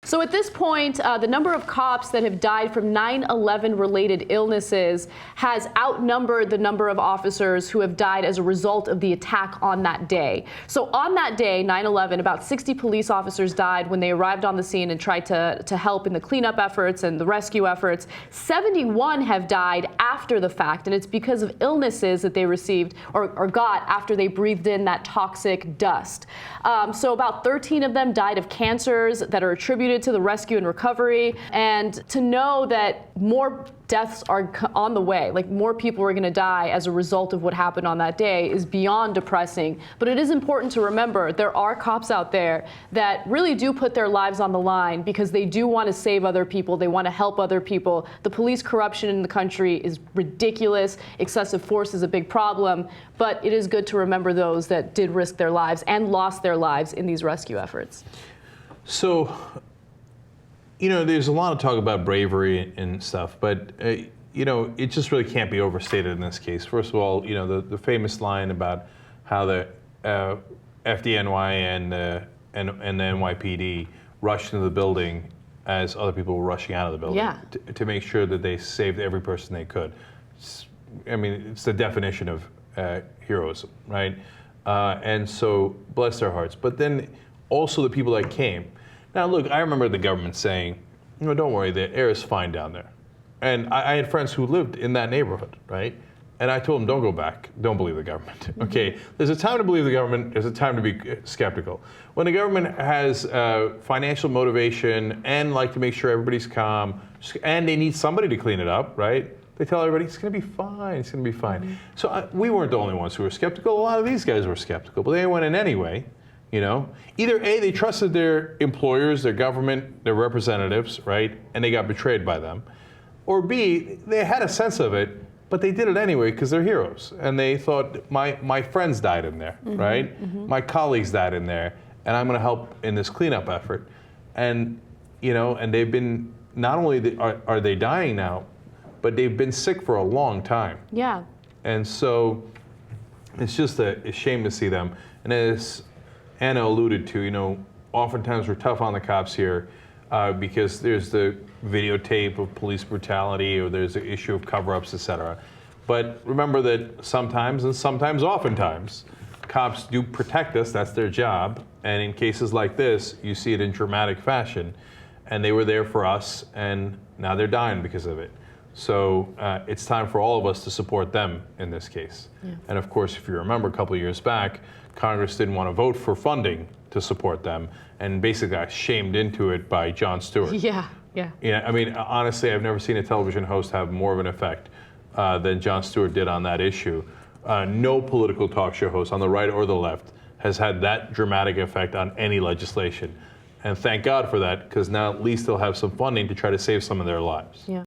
So at this point, the number of cops that have died from 9/11 related illnesses has outnumbered the number of officers who have died as a result of the attack on that day. So on that day, 9/11, about 60 police officers died when they arrived on the scene and tried to help in the cleanup efforts and the rescue efforts. 71 have died after the fact, and it's because of illnesses that they received or got after they breathed in that toxic dust. So about 13 of them died of cancers that are attributed to the rescue and recovery. And to know that more deaths are on the way, like more people are going to die as a result of what happened on that day, is beyond depressing. But it is important to remember there are cops out there that really do put their lives on the line because they do want to save other people. They want to help other people. The police corruption in the country is ridiculous. Excessive force is a big problem. But it is good to remember those that did risk their lives and lost their lives in these rescue efforts. So, there's a lot of talk about bravery and stuff, but, it just really can't be overstated in this case. First of all, the famous line about how the FDNY and the NYPD rushed into the building as other people were rushing out of the building to make sure that they saved every person they could. It's the definition of heroism, right? And so, bless their hearts. But then also the people that came. Now, look, I remember the government saying, don't worry, the air is fine down there. And I had friends who lived in that neighborhood, right? And I told them, don't go back. Don't believe the government. Okay, there's a time to believe the government. There's a time to be skeptical. When the government has financial motivation and like to make sure everybody's calm, and they need somebody to clean it up, right? They tell everybody, it's going to be fine, it's going to be fine. So we weren't the only ones who were skeptical. A lot of these guys were skeptical, but they went in anyway. Either A, they trusted their employers, their government, their representatives, right? And they got betrayed by them. Or B, they had a sense of it, but they did it anyway because they're heroes. And they thought, my friends died in there, right? My colleagues died in there, and I'm going to help in this cleanup effort. And, and they've been, not only are they dying now, but they've been sick for a long time. Yeah. And so it's just a shame to see them. And as Anna alluded to, oftentimes we're tough on the cops here because there's the videotape of police brutality or there's the issue of cover-ups, etc. But remember that sometimes, and sometimes oftentimes, cops do protect us. That's their job. And in cases like this, you see it in dramatic fashion. And they were there for us, and now they're dying because of it. So it's time for all of us to support them in this case. Yeah. And of course, if you remember a couple of years back, Congress didn't want to vote for funding to support them and basically got shamed into it by Jon Stewart. Yeah. Honestly, I've never seen a television host have more of an effect than Jon Stewart did on that issue. No political talk show host on the right or the left has had that dramatic effect on any legislation. And thank God for that, because now at least they'll have some funding to try to save some of their lives. Yeah.